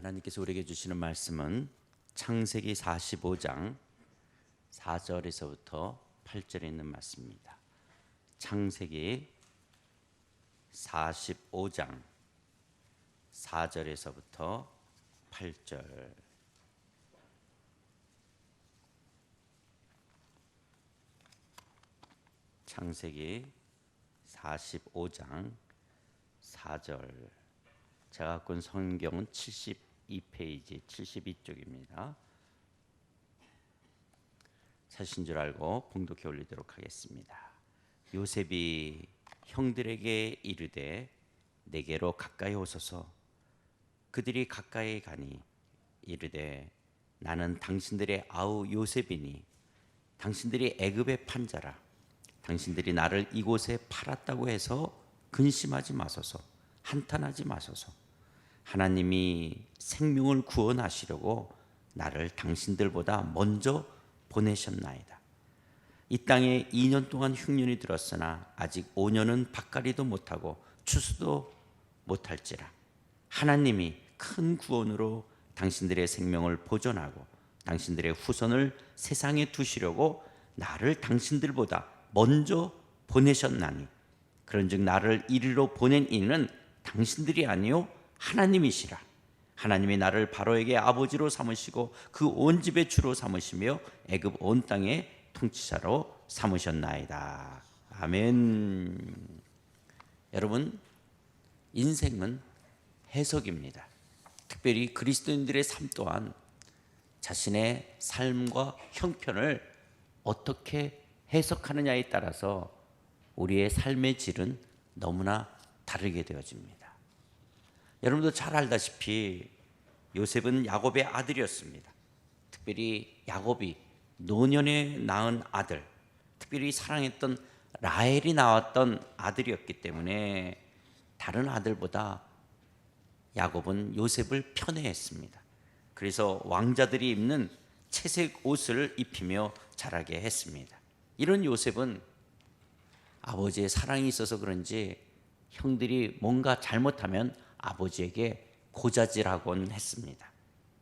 하나님께서 우리에게 주시는 말씀은 창세기 45장 4절에서부터 8절에 있는 말씀입니다. 창세기 45장 4절에서부터 8절. 창세기 45장 4절. 제가 갖고 온 성경은 72페이지 72쪽입니다. 사신 줄 알고 봉독해 올리도록 하겠습니다. 요셉이 형들에게 이르되 내게로 가까이 오소서. 그들이 가까이 가니 이르되 나는 당신들의 아우 요셉이니 당신들이 애굽의 판자라. 당신들이 나를 이곳에 팔았다고 해서 근심하지 마소서. 한탄하지 마소서. 하나님이 생명을 구원하시려고 나를 당신들보다 먼저 보내셨나이다. 이 땅에 2년 동안 흉년이 들었으나 아직 5년은 밭갈이도 못하고 추수도 못할지라. 하나님이 큰 구원으로 당신들의 생명을 보존하고 당신들의 후손을 세상에 두시려고 나를 당신들보다 먼저 보내셨나니 그런즉 나를 이리로 보낸 이는 당신들이 아니요 하나님이시라. 하나님이 나를 바로에게 아버지로 삼으시고 그 온 집의 주로 삼으시며 애굽 온 땅의 통치자로 삼으셨나이다. 아멘. 여러분, 인생은 해석입니다. 특별히 그리스도인들의 삶 또한 자신의 삶과 형편을 어떻게 해석하느냐에 따라서 우리의 삶의 질은 너무나 다르게 되어집니다. 여러분도 잘 알다시피 요셉은 야곱의 아들이었습니다. 특별히 야곱이 노년에 낳은 아들, 특별히 사랑했던 라헬이 낳았던 아들이었기 때문에 다른 아들보다 야곱은 요셉을 편애했습니다. 그래서 왕자들이 입는 채색 옷을 입히며 자라게 했습니다. 이런 요셉은 아버지의 사랑이 있어서 그런지 형들이 뭔가 잘못하면 아버지에게 고자질하곤 했습니다.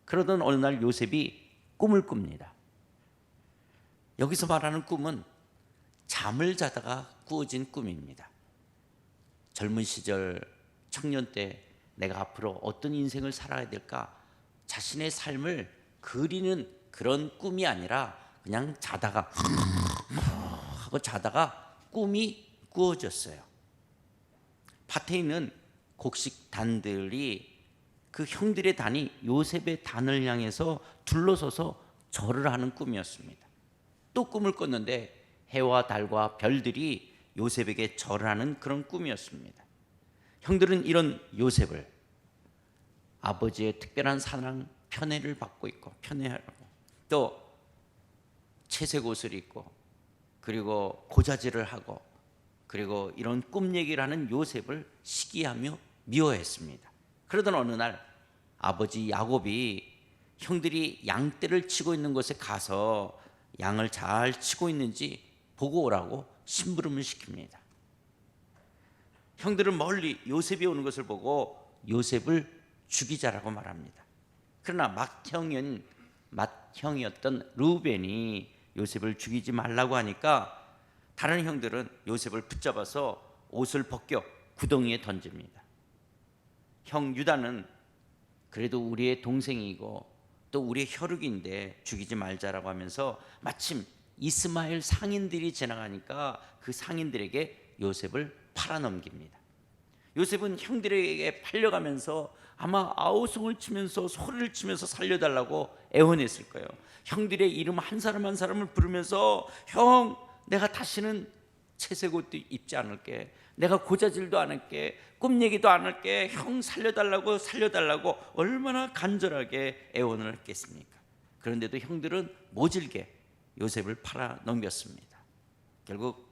그러던 어느 날 요셉이 꿈을 꿉니다. 여기서 말하는 꿈은 잠을 자다가 꾸어진 꿈입니다. 젊은 시절 청년 때 내가 앞으로 어떤 인생을 살아야 될까 자신의 삶을 그리는 그런 꿈이 아니라 그냥 자다가 하고 자다가 꿈이 꾸어졌어요. 밭에 있는 곡식 단들이 그 형들의 단이 요셉의 단을 향해서 둘러서서 절을 하는 꿈이었습니다. 또 꿈을 꿨는데 해와 달과 별들이 요셉에게 절을 하는 그런 꿈이었습니다. 형들은 이런 요셉을 아버지의 특별한 사랑, 편애를 받고 있고 편애하고 또 채색 옷을 입고 그리고 고자질을 하고 그리고 이런 꿈 얘기를 하는 요셉을 시기하며 미워했습니다. 그러던 어느 날 아버지 야곱이 형들이 양떼를 치고 있는 곳에 가서 양을 잘 치고 있는지 보고 오라고 심부름을 시킵니다. 형들은 멀리 요셉이 오는 것을 보고 요셉을 죽이자라고 말합니다. 그러나 맏형이었던 루벤이 요셉을 죽이지 말라고 하니까 다른 형들은 요셉을 붙잡아서 옷을 벗겨 구덩이에 던집니다. 형 유다는 그래도 우리의 동생이고 또 우리의 혈육인데 죽이지 말자라고 하면서 마침 이스마엘 상인들이 지나가니까 그 상인들에게 요셉을 팔아넘깁니다. 요셉은 형들에게 팔려가면서 아마 아우성을 치면서 소리를 치면서 살려달라고 애원했을 거예요. 형들의 이름 한 사람 한 사람을 부르면서 형, 내가 다시는 채색 옷도 입지 않을게. 내가 고자질도 안 할게. 꿈 얘기도 안 할게. 형 살려달라고 얼마나 간절하게 애원을 했겠습니까? 그런데도 형들은 모질게 요셉을 팔아 넘겼습니다. 결국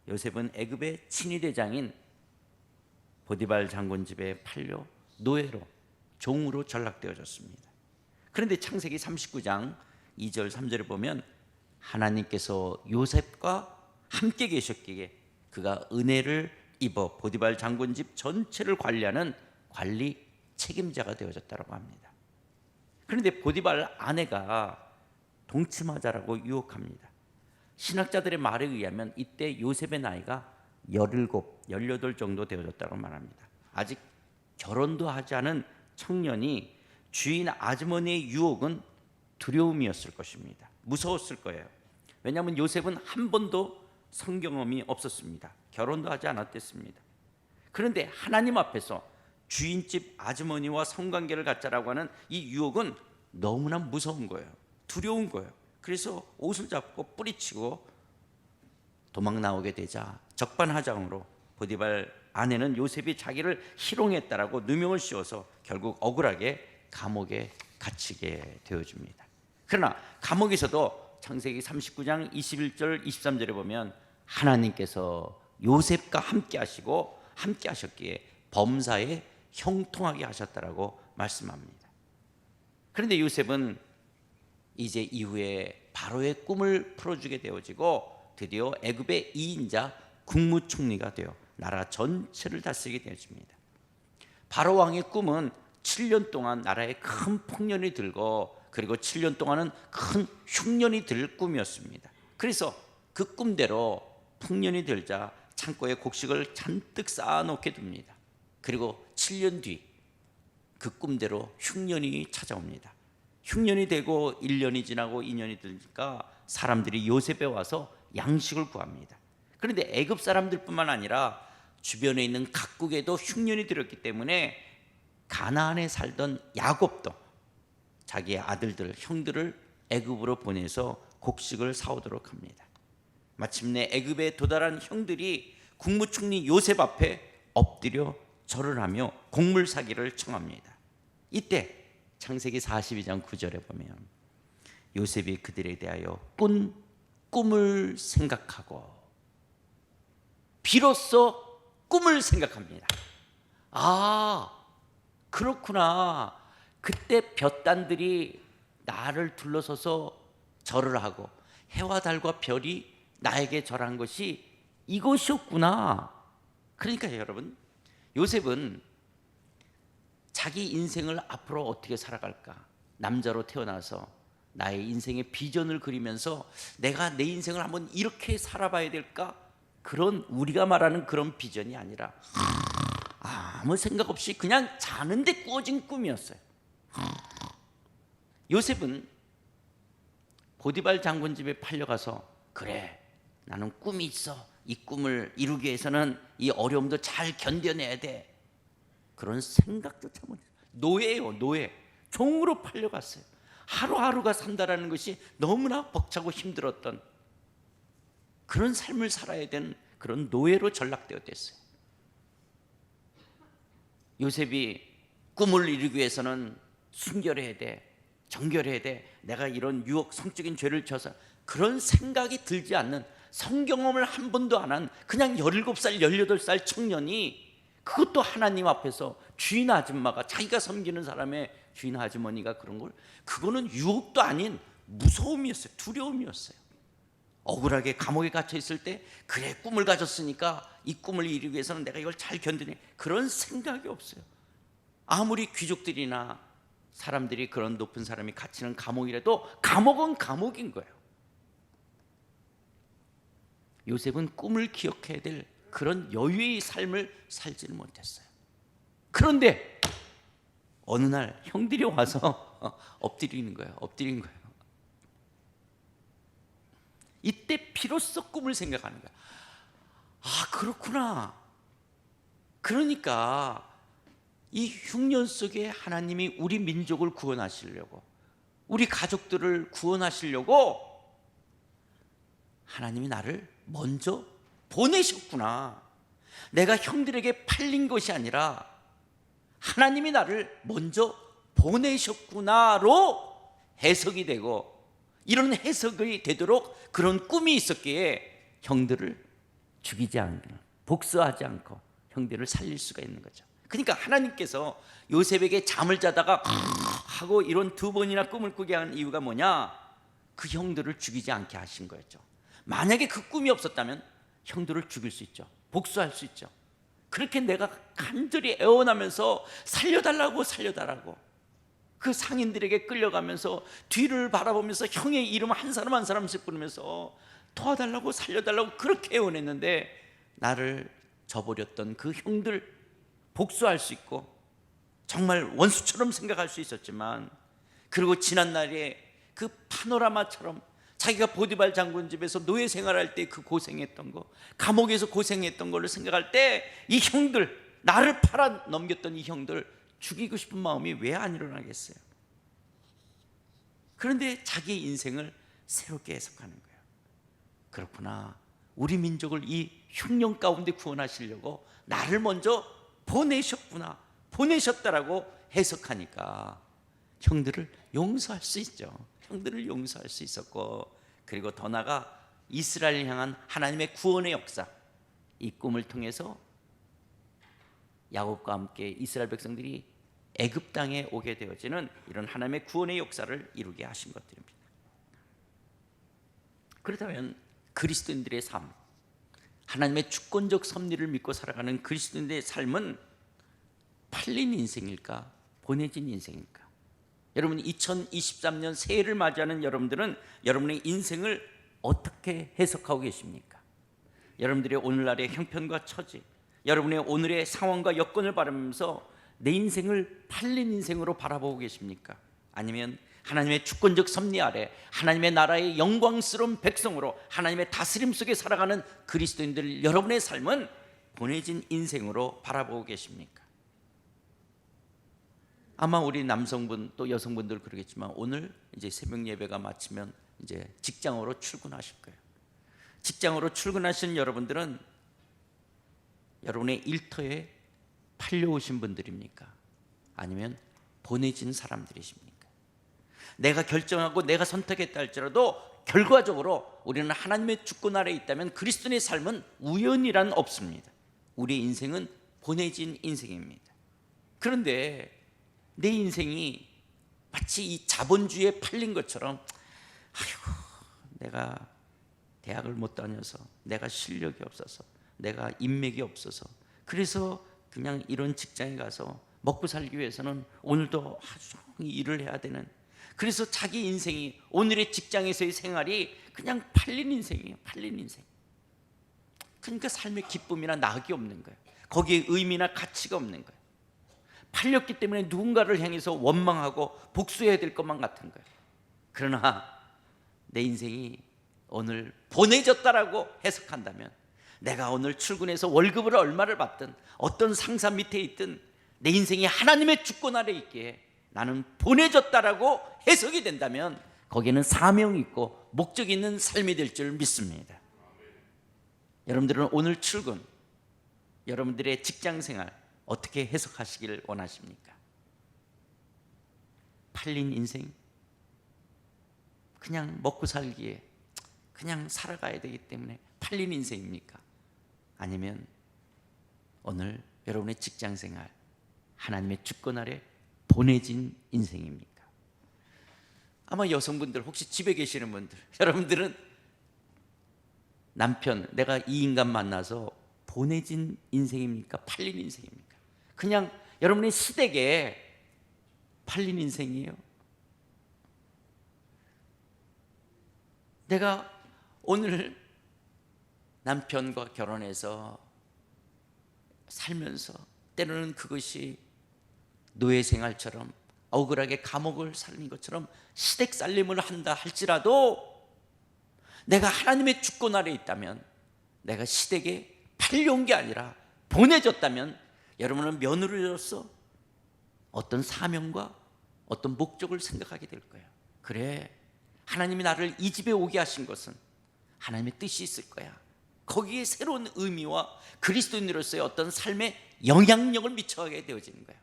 요셉은 애굽의 친위대장인 보디발 장군 집에 팔려 노예로 종으로 전락되어졌습니다. 그런데 창세기 39장 2절 3절에 보면 하나님께서 요셉과 함께 계셨기에 그가 은혜를 입어 보디발 장군 집 전체를 관리하는 관리 책임자가 되어졌다고 합니다. 그런데 보디발 아내가 동침하자라고 유혹합니다. 신학자들의 말에 의하면 이때 요셉의 나이가 17, 18 정도 되어졌다고 말합니다. 아직 결혼도 하지 않은 청년이 주인 아주머니의 유혹은 두려움이었을 것입니다. 무서웠을 거예요. 왜냐하면 요셉은 한 번도 성경험이 없었습니다. 결혼도 하지 않았댔습니다. 그런데 하나님 앞에서 주인집 아주머니와 성관계를 갖자라고 하는 이 유혹은 너무나 무서운 거예요. 두려운 거예요. 그래서 옷을 잡고 뿌리치고 도망 나오게 되자 적반하장으로 보디발 아내는 요셉이 자기를 희롱했다라고 누명을 씌워서 결국 억울하게 감옥에 갇히게 되어줍니다. 그러나 감옥에서도 창세기 39장 21절 23절에 보면 하나님께서 요셉과 함께 하시고 함께 하셨기에 범사에 형통하게 하셨다라고 말씀합니다. 그런데 요셉은 이제 이후에 바로의 꿈을 풀어주게 되어지고 드디어 애굽의 2인자 국무총리가 되어 나라 전체를 다스리게 되어집니다. 바로 왕의 꿈은 7년 동안 나라에 큰 풍년이 들고 그리고 7년 동안은 큰 흉년이 들 꿈이었습니다. 그래서 그 꿈대로 풍년이 들자 창고에 곡식을 잔뜩 쌓아놓게 됩니다. 그리고 7년 뒤 그 꿈대로 흉년이 찾아옵니다. 흉년이 되고 1년이 지나고 2년이 되니까 사람들이 요셉에 와서 양식을 구합니다. 그런데 애굽 사람들뿐만 아니라 주변에 있는 각국에도 흉년이 들었기 때문에 가나안에 살던 야곱도 자기의 아들들, 형들을 애굽으로 보내서 곡식을 사오도록 합니다. 마침내 애굽에 도달한 형들이 국무총리 요셉 앞에 엎드려 절을 하며 곡물 사기를 청합니다. 이때 창세기 42장 9절에 보면 요셉이 그들에 대하여 꾼 꿈을 생각하고 비로소 꿈을 생각합니다. 아, 그렇구나. 그때 볕단들이 나를 둘러서서 절을 하고 해와 달과 별이 나에게 절한 것이 이것이었구나. 그러니까 여러분, 요셉은 자기 인생을 앞으로 어떻게 살아갈까, 남자로 태어나서 나의 인생의 비전을 그리면서 내가 내 인생을 한번 이렇게 살아봐야 될까, 그런 우리가 말하는 그런 비전이 아니라 아무 생각 없이 그냥 자는데 꾸어진 꿈이었어요. 요셉은 보디발 장군 집에 팔려가서 그래, 나는 꿈이 있어. 이 꿈을 이루기 위해서는 이 어려움도 잘 견뎌내야 돼. 그런 생각조차 못해요. 노예예요, 노예. 종으로 팔려갔어요. 하루하루가 산다라는 것이 너무나 벅차고 힘들었던 그런 삶을 살아야 되는 그런 노예로 전락되었댔어요. 요셉이 꿈을 이루기 위해서는 순결해야 돼, 정결해야 돼, 내가 이런 유혹, 성적인 죄를 져서, 그런 생각이 들지 않는, 성경험을 한 번도 안 한 그냥 17살, 18살 청년이, 그것도 하나님 앞에서 주인 아줌마가, 자기가 섬기는 사람의 주인 아주머니가 그런 걸, 그거는 유혹도 아닌 무서움이었어요. 두려움이었어요. 억울하게 감옥에 갇혀 있을 때 그래, 꿈을 가졌으니까 이 꿈을 이루기 위해서는 내가 이걸 잘 견디네, 그런 생각이 없어요. 아무리 귀족들이나 사람들이, 그런 높은 사람이 갇히는 감옥이라도 감옥은 감옥인 거예요. 요셉은 꿈을 기억해야 될 그런 여유의 삶을 살지를 못했어요. 그런데 어느 날 형들이 와서 엎드리는 거예요. 엎드린 거예요. 이때 비로소 꿈을 생각하는 거야. 아, 그렇구나. 그러니까 이 흉년 속에 하나님이 우리 민족을 구원하시려고, 우리 가족들을 구원하시려고 하나님이 나를 먼저 보내셨구나. 내가 형들에게 팔린 것이 아니라 하나님이 나를 먼저 보내셨구나로 해석이 되고, 이런 해석이 되도록 그런 꿈이 있었기에 형들을 죽이지 않고, 복수하지 않고 형들을 살릴 수가 있는 거죠. 그러니까 하나님께서 요셉에게 잠을 자다가 하고 이런 2번이나 꿈을 꾸게 한 이유가 뭐냐? 그 형들을 죽이지 않게 하신 거였죠. 만약에 그 꿈이 없었다면 형들을 죽일 수 있죠. 복수할 수 있죠. 그렇게 내가 간절히 애원하면서 살려달라고 살려달라고 그 상인들에게 끌려가면서 뒤를 바라보면서 형의 이름 한 사람 한 사람씩 부르면서 도와달라고 살려달라고 그렇게 애원했는데 나를 저버렸던 그 형들 복수할 수 있고 정말 원수처럼 생각할 수 있었지만, 그리고 지난날에 그 파노라마처럼 자기가 보디발 장군 집에서 노예 생활할 때 그 고생했던 거, 감옥에서 고생했던 걸로 생각할 때 이 형들, 나를 팔아 넘겼던 이 형들 죽이고 싶은 마음이 왜 안 일어나겠어요? 그런데 자기 인생을 새롭게 해석하는 거예요. 그렇구나, 우리 민족을 이 흉령 가운데 구원하시려고 나를 먼저 보내셨구나, 보내셨다라고 해석하니까 형들을 용서할 수 있죠. 형들을 용서할 수 있었고, 그리고 더 나아가 이스라엘을 향한 하나님의 구원의 역사, 이 꿈을 통해서 야곱과 함께 이스라엘 백성들이 애굽 땅에 오게 되어지는 이런 하나님의 구원의 역사를 이루게 하신 것들입니다. 그렇다면 그리스도인들의 삶, 하나님의 주권적 섭리를 믿고 살아가는 그리스도인들의 삶은 팔린 인생일까, 보내진 인생일까? 여러분, 2023년 새해를 맞이하는 여러분들은 여러분의 인생을 어떻게 해석하고 계십니까? 여러분들의 오늘날의 형편과 처지, 여러분의 오늘의 상황과 여건을 바라보면서 내 인생을 팔린 인생으로 바라보고 계십니까? 아니면 하나님의 주권적 섭리 아래 하나님의 나라의 영광스러운 백성으로 하나님의 다스림 속에 살아가는 그리스도인들, 여러분의 삶은 보내진 인생으로 바라보고 계십니까? 아마 우리 남성분 또 여성분들 그러겠지만, 오늘 이제 새벽 예배가 마치면 이제 직장으로 출근하실 거예요. 직장으로 출근하신 여러분들은 여러분의 일터에 팔려오신 분들입니까? 아니면 보내진 사람들이십니까? 내가 결정하고 내가 선택했다 할지라도 결과적으로 우리는 하나님의 주권 아래에 있다면 그리스도인의 삶은 우연이란 없습니다. 우리의 인생은 보내진 인생입니다. 그런데 내 인생이 마치 이 자본주의에 팔린 것처럼, 아이고, 내가 대학을 못 다녀서, 내가 실력이 없어서, 내가 인맥이 없어서, 그래서 그냥 이런 직장에 가서 먹고 살기 위해서는 오늘도 하루 종일 일을 해야 되는, 그래서 자기 인생이, 오늘의 직장에서의 생활이 그냥 팔린 인생이에요. 팔린 인생. 그러니까 삶의 기쁨이나 낙이 없는 거예요. 거기에 의미나 가치가 없는 거예요. 팔렸기 때문에 누군가를 향해서 원망하고 복수해야 될 것만 같은 거예요. 그러나 내 인생이 오늘 보내졌다라고 해석한다면, 내가 오늘 출근해서 월급을 얼마를 받든 어떤 상사 밑에 있든 내 인생이 하나님의 주권 아래 있기에 나는 보내졌다라고 해석이 된다면 거기에는 사명이 있고 목적이 있는 삶이 될 줄 믿습니다. 여러분들은 오늘 출근, 여러분들의 직장생활 어떻게 해석하시길 원하십니까? 팔린 인생? 그냥 먹고 살기에 그냥 살아가야 되기 때문에 팔린 인생입니까? 아니면 오늘 여러분의 직장생활 하나님의 주권 아래 보내진 인생입니까? 아마 여성분들, 혹시 집에 계시는 분들, 여러분들은 남편, 내가 이 인간 만나서 보내진 인생입니까? 팔린 인생입니까? 그냥 여러분의 시댁에 팔린 인생이에요. 내가 오늘 남편과 결혼해서 살면서 때로는 그것이 노예 생활처럼 억울하게 감옥을 사는 것처럼 시댁 살림을 한다 할지라도, 내가 하나님의 주권 아래 있다면, 내가 시댁에 팔려온 게 아니라 보내졌다면, 여러분은 며느리로서 어떤 사명과 어떤 목적을 생각하게 될 거예요. 그래, 하나님이 나를 이 집에 오게 하신 것은 하나님의 뜻이 있을 거야. 거기에 새로운 의미와 그리스도인으로서의 어떤 삶의 영향력을 미쳐가게 되어지는 거예요.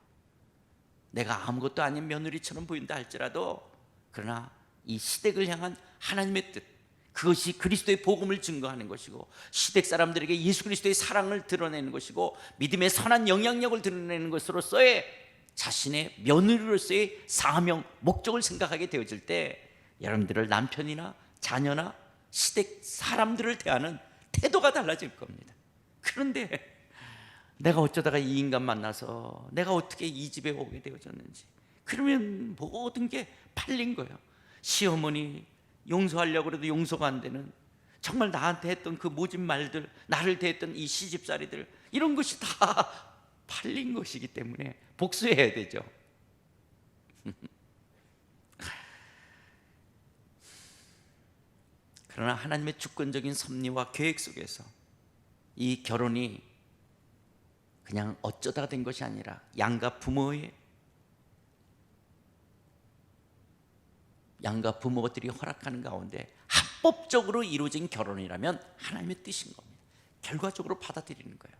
내가 아무것도 아닌 며느리처럼 보인다 할지라도, 그러나 이 시댁을 향한 하나님의 뜻, 그것이 그리스도의 복음을 증거하는 것이고, 시댁 사람들에게 예수 그리스도의 사랑을 드러내는 것이고, 믿음의 선한 영향력을 드러내는 것으로서의 자신의 며느리로서의 사명, 목적을 생각하게 되어질 때, 여러분들을 남편이나 자녀나 시댁 사람들을 대하는 태도가 달라질 겁니다. 그런데 내가 어쩌다가 이 인간 만나서 내가 어떻게 이 집에 오게 되어졌는지. 그러면 모든 게 팔린 거예요. 시어머니 용서하려고 해도 용서가 안 되는, 정말 나한테 했던 그 모진 말들, 나를 대했던 이 시집살이들, 이런 것이 다 팔린 것이기 때문에 복수해야 되죠. 그러나 하나님의 주권적인 섭리와 계획 속에서 이 결혼이 그냥 어쩌다 된 것이 아니라 양가 부모들이 허락하는 가운데 합법적으로 이루어진 결혼이라면 하나님의 뜻인 겁니다. 결과적으로 받아들이는 거예요.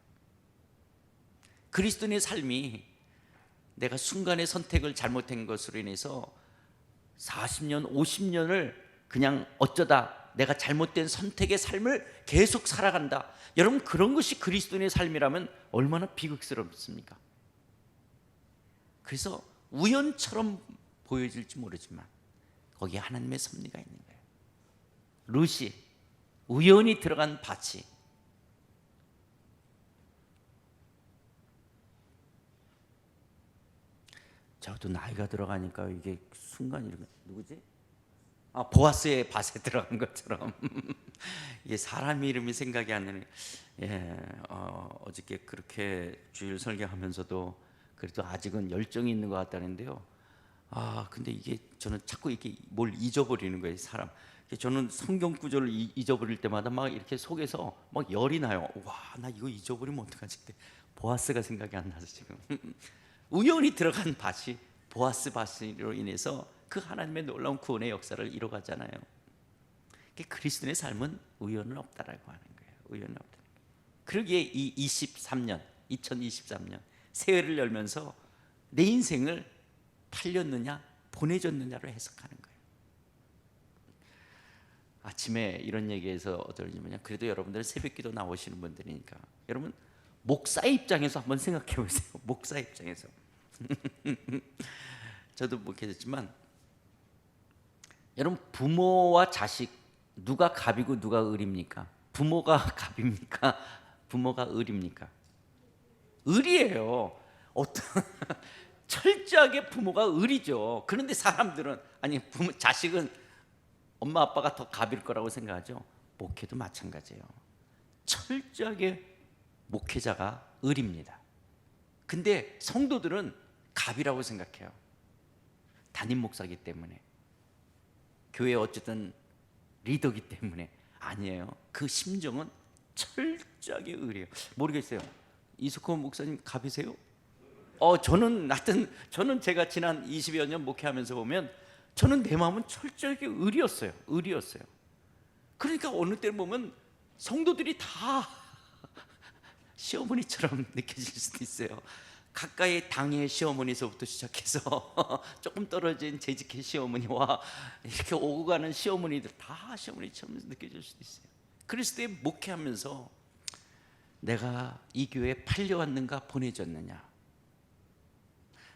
그리스도인의 삶이 내가 순간의 선택을 잘못한 것으로 인해서 40년, 50년을 그냥 어쩌다 내가 잘못된 선택의 삶을 계속 살아간다. 여러분, 그런 것이 그리스도인의 삶이라면 얼마나 비극스럽습니까? 그래서 우연처럼 보여질지 모르지만 거기에 하나님의 섭리가 있는 거예요. 룻이 우연히 들어간 밭이 저도 나이가 들어가니까 이게 순간 이렇게, 누구지? 보아스의 밭에 들어간 것처럼 이게 사람 이름이 생각이 안 나네. 어저께 그렇게 주일 설교하면서도 그래도 아직은 열정이 있는 것 같다는데요. 근데 이게 저는 자꾸 이렇게 뭘 잊어버리는 거예요, 사람. 저는 성경 구절을 잊어버릴 때마다 막 이렇게 속에서 막 열이 나요. 와, 나 이거 잊어버리면 어떡하지? 보아스가 생각이 안 나서 지금. 우연히 들어간 밭이 보아스 밭으로 인해서 그 하나님의 놀라운 구원의 역사를 이뤄가잖아요. 그리스도인의 삶은 우연은 없다라고 하는 거예요. 우연은 없다. 그러기에 이 2023년 새해를 열면서 내 인생을 팔렸느냐 보내줬느냐로 해석하는 거예요. 아침에 이런 얘기해서 어떠냐면, 그래도 여러분들은 새벽기도 나오시는 분들이니까 여러분 목사의 입장에서 한번 생각해 보세요. 목사의 입장에서. 저도 목회했지만 여러분, 부모와 자식 누가 갑이고 누가 을입니까? 부모가 갑입니까? 부모가 을입니까? 을이에요. 철저하게 부모가 을이죠. 그런데 사람들은 자식은 엄마 아빠가 더 갑일 거라고 생각하죠. 목회도 마찬가지예요. 철저하게 목회자가 을입니다. 근데 성도들은 갑이라고 생각해요. 담임 목사기 때문에, 교회 어쨌든 리더기 때문에. 아니에요. 그 심정은 철저하게 을이에요. 모르겠어요. 이석호 목사님 갑이세요? 저는 제가 지난 20여 년 목회하면서 보면 저는 내 마음은 철저하게 을이었어요. 그러니까 어느 때는 보면 성도들이 다 시어머니처럼 느껴질 수도 있어요. 가까이 당의 시어머니서부터 시작해서 조금 떨어진 재직의 시어머니와 이렇게 오고 가는 시어머니들 다 시어머니처럼 느껴질 수도 있어요. 그리스도의 목회하면서 내가 이 교회에 팔려왔는가 보내졌느냐,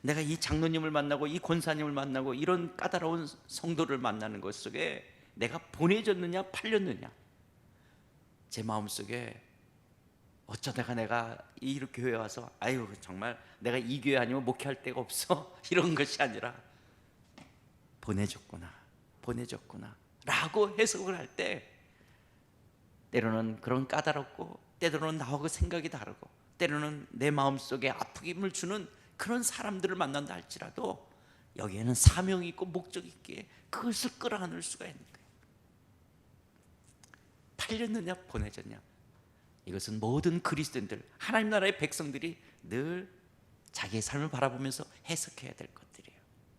내가 이 장로님을 만나고 이 권사님을 만나고 이런 까다로운 성도를 만나는 것 속에 내가 보내졌느냐 팔렸느냐, 제 마음속에 어쩌다가 내가 이 교회에 와서 아유 정말 내가 이 교회 아니면 목회할 데가 없어 이런 것이 아니라 보내줬구나 라고 해석을 할 때 때로는 그런 까다롭고 때로는 나하고 생각이 다르고 때로는 내 마음속에 아프김을 주는 그런 사람들을 만난다 할지라도 여기에는 사명이 있고 목적이 있기에 그것을 끌어안을 수가 있는 거예요. 팔렸느냐 보내졌냐, 이것은 모든 그리스도인들, 하나님 나라의 백성들이 늘 자기의 삶을 바라보면서 해석해야 될 것들이에요.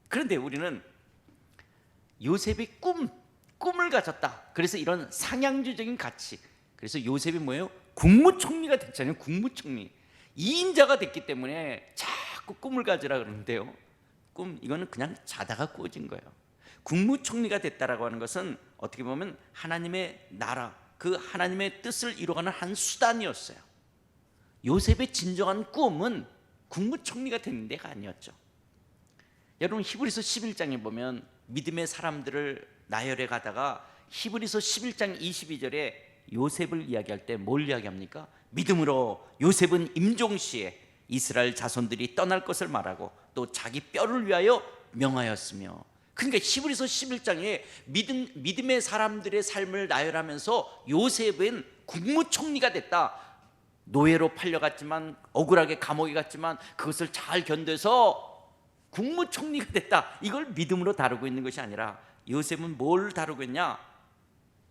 그런데 우리는 요셉이 꿈을 가졌다. 그래서 이런 상향주적인 가치, 그래서 요셉이 뭐예요? 국무총리가 됐잖아요. 국무총리, 2인자가 됐기 때문에 자꾸 꿈을 가지라 그러는데요, 이거는 그냥 자다가 꾸어진 거예요. 국무총리가 됐다라고 하는 것은 어떻게 보면 하나님의 나라, 그 하나님의 뜻을 이루어가는 한 수단이었어요. 요셉의 진정한 꿈은 국무총리가 되는 데가 아니었죠. 여러분, 히브리서 11장에 보면 믿음의 사람들을 나열해 가다가 히브리서 11장 22절에 요셉을 이야기할 때 뭘 이야기합니까? 믿음으로 요셉은 임종시에 이스라엘 자손들이 떠날 것을 말하고 또 자기 뼈를 위하여 명하였으며, 그러니까 히브리서 11장에 믿음의 사람들의 삶을 나열하면서 요셉은 국무총리가 됐다. 노예로 팔려갔지만, 억울하게 감옥에 갔지만 그것을 잘 견뎌서 국무총리가 됐다. 이걸 믿음으로 다루고 있는 것이 아니라, 요셉은 뭘 다루고 있냐?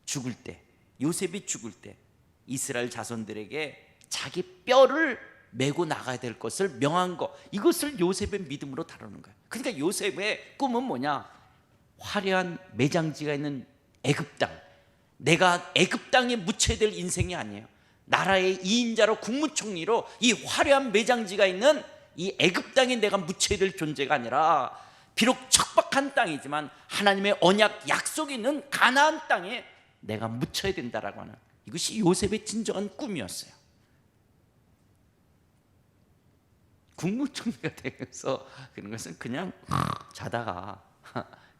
죽을 때, 요셉이 죽을 때 이스라엘 자손들에게 자기 뼈를 메고 나가야 될 것을 명한 것, 이것을 요셉의 믿음으로 다루는 거예요. 그러니까 요셉의 꿈은 뭐냐? 화려한 매장지가 있는 애굽 땅, 내가 애굽 땅에 묻혀야 될 인생이 아니에요. 나라의 2인자로 국무총리로 이 화려한 매장지가 있는 이 애굽 땅에 내가 묻혀야 될 존재가 아니라, 비록 척박한 땅이지만 하나님의 언약 약속이 있는 가나안 땅에 내가 묻혀야 된다라고 하는, 이것이 요셉의 진정한 꿈이었어요. 국무총리가 되면서 그런 것은 그냥 자다가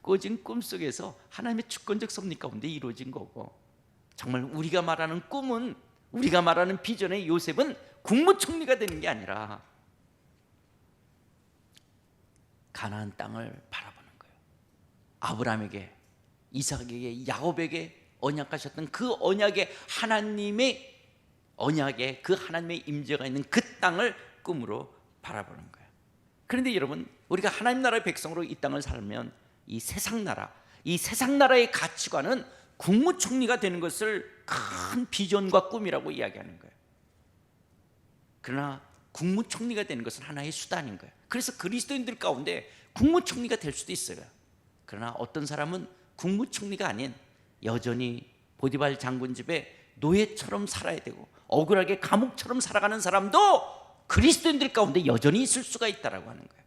꿔진 꿈속에서 하나님의 주권적 섭리 가운데 이루어진 거고, 정말 우리가 말하는 꿈은, 우리가 말하는 비전의 요셉은 국무총리가 되는 게 아니라 가나안 땅을 바라보는 거예요. 아브라함에게, 이삭에게, 야곱에게 언약하셨던 그 언약의 하나님의 언약에, 그 하나님의 임재가 있는 그 땅을 꿈으로 바라보는 거예요. 그런데 여러분, 우리가 하나님 나라의 백성으로 이 땅을 살면 이 세상 나라, 이 세상 나라의 가치관은 국무총리가 되는 것을 큰 비전과 꿈이라고 이야기하는 거예요. 그러나 국무총리가 되는 것은 하나의 수단인 거예요. 그래서 그리스도인들 가운데 국무총리가 될 수도 있어요. 그러나 어떤 사람은 국무총리가 아닌 여전히 보디발 장군 집에 노예처럼 살아야 되고 억울하게 감옥처럼 살아가는 사람도 그리스도인들 가운데 여전히 있을 수가 있다라고 하는 거예요.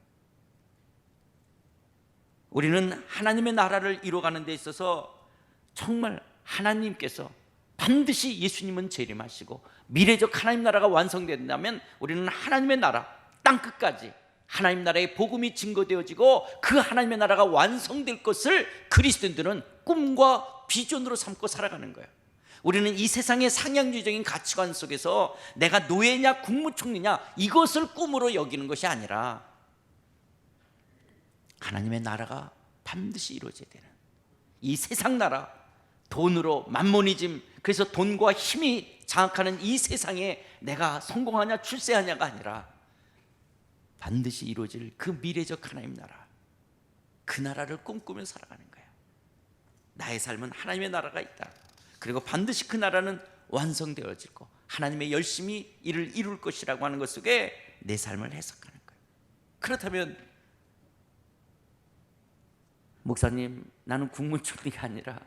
우리는 하나님의 나라를 이루어가는 데 있어서 정말 하나님께서 반드시 예수님은 재림하시고 미래적 하나님 나라가 완성된다면, 우리는 하나님의 나라 땅끝까지 하나님 나라의 복음이 증거되어지고 그 하나님의 나라가 완성될 것을 그리스도인들은 꿈과 비전으로 삼고 살아가는 거예요. 우리는 이 세상의 상향주의적인 가치관 속에서 내가 노예냐 국무총리냐 이것을 꿈으로 여기는 것이 아니라, 하나님의 나라가 반드시 이루어져야 되는 이 세상 나라, 돈으로 만모니즘, 그래서 돈과 힘이 장악하는 이 세상에 내가 성공하냐 출세하냐가 아니라 반드시 이루어질 그 미래적 하나님 나라, 그 나라를 꿈꾸며 살아가는 거예요. 나의 삶은 하나님의 나라가 있다. 그리고 반드시 그 나라는 완성되어질 거, 하나님의 열심히 이를 이룰 것이라고 하는 것 속에 내 삶을 해석하는 거예요. 그렇다면 목사님, 나는 국무총리가 아니라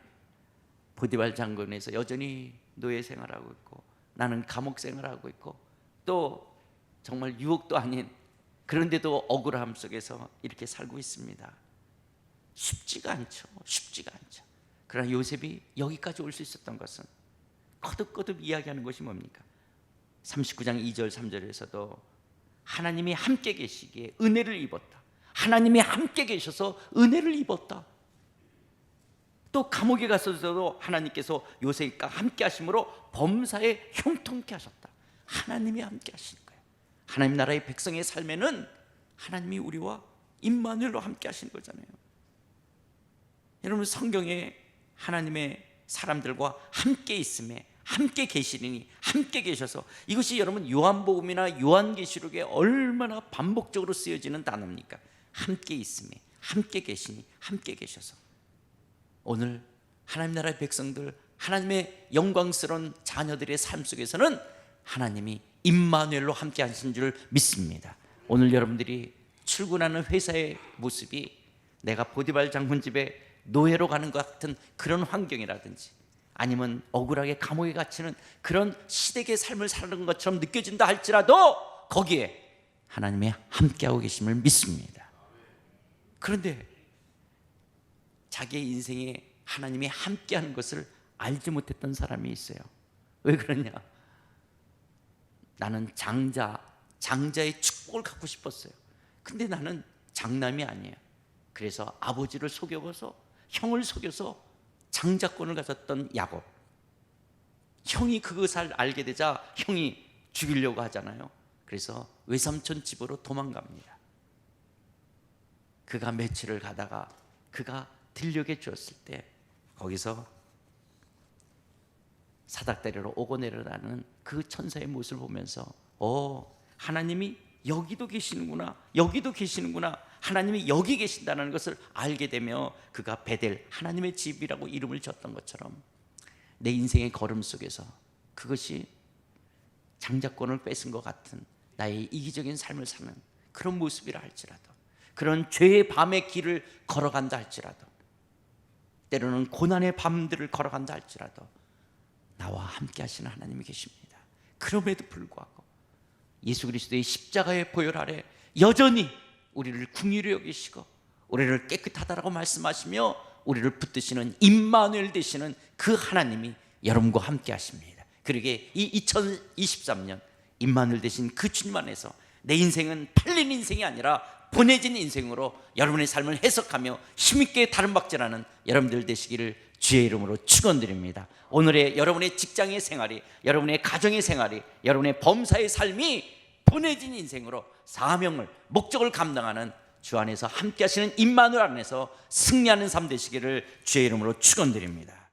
보디발 장군에서 여전히 노예 생활하고 있고, 나는 감옥 생활하고 있고, 또 정말 유혹도 아닌, 그런데도 억울함 속에서 이렇게 살고 있습니다. 쉽지가 않죠. 쉽지가 않죠. 그러나 요셉이 여기까지 올 수 있었던 것은 거듭거듭 이야기하는 것이 뭡니까? 39장 2절 3절에서도 하나님이 함께 계시기에 은혜를 입었다. 하나님이 함께 계셔서 은혜를 입었다. 또 감옥에 갔어도 하나님께서 요셉과 함께 하심으로 범사에 형통케 하셨다. 하나님이 함께 하시는 거예요. 하나님 나라의 백성의 삶에는 하나님이 우리와 임마누엘로 함께 하시는 거잖아요. 여러분, 성경에 하나님의 사람들과 함께 있음에 함께 계시리니, 함께 계셔서, 이것이 여러분 요한복음이나 요한계시록에 얼마나 반복적으로 쓰여지는 단어입니까? 함께 있음에, 함께 계시니, 함께 계셔서. 오늘 하나님 나라의 백성들, 하나님의 영광스러운 자녀들의 삶 속에서는 하나님이 임마누엘로 함께 하신 줄 믿습니다. 오늘 여러분들이 출근하는 회사의 모습이 내가 보디발 장군 집에 노예로 가는 것 같은 그런 환경이라든지, 아니면 억울하게 감옥에 갇히는 그런 시댁의 삶을 사는 것처럼 느껴진다 할지라도 거기에 하나님이 함께하고 계심을 믿습니다. 그런데 자기의 인생에 하나님이 함께하는 것을 알지 못했던 사람이 있어요. 왜 그러냐? 나는 장자의 축복을 갖고 싶었어요. 근데 나는 장남이 아니에요. 그래서 아버지를 속여서, 형을 속여서 장자권을 가졌던 야곱, 형이 그것을 알게 되자 형이 죽이려고 하잖아요. 그래서 외삼촌 집으로 도망갑니다. 그가 며칠을 가다가 그가 들녘에 주었을 때 거기서 사닥다리로 오고 내려가는 그 천사의 모습을 보면서 하나님이 여기도 계시는구나, 여기도 계시는구나, 하나님이 여기 계신다는 것을 알게 되며 그가 베델, 하나님의 집이라고 이름을 줬던 것처럼 내 인생의 걸음 속에서 그것이 장자권을 뺏은 것 같은 나의 이기적인 삶을 사는 그런 모습이라 할지라도, 그런 죄의 밤의 길을 걸어간다 할지라도, 때로는 고난의 밤들을 걸어간다 할지라도 나와 함께 하시는 하나님이 계십니다. 그럼에도 불구하고 예수 그리스도의 십자가의 보혈 아래 여전히 우리를 긍휼히 여기시고 우리를 깨끗하다라고 말씀하시며 우리를 붙드시는 임마누엘 되시는 그 하나님이 여러분과 함께 하십니다. 그러기에 이 2023년 임마누엘 되신 그 주님 안에서 내 인생은 팔린 인생이 아니라 보내진 인생으로 여러분의 삶을 해석하며 힘있게 다름박질하는 여러분들 되시기를 주의 이름으로 축원드립니다. 오늘의 여러분의 직장의 생활이, 여러분의 가정의 생활이, 여러분의 범사의 삶이 보내진 인생으로 사명을, 목적을 감당하는 주 안에서 함께 하시는 임마누엘 안에서 승리하는 삶 되시기를 주의 이름으로 축원드립니다.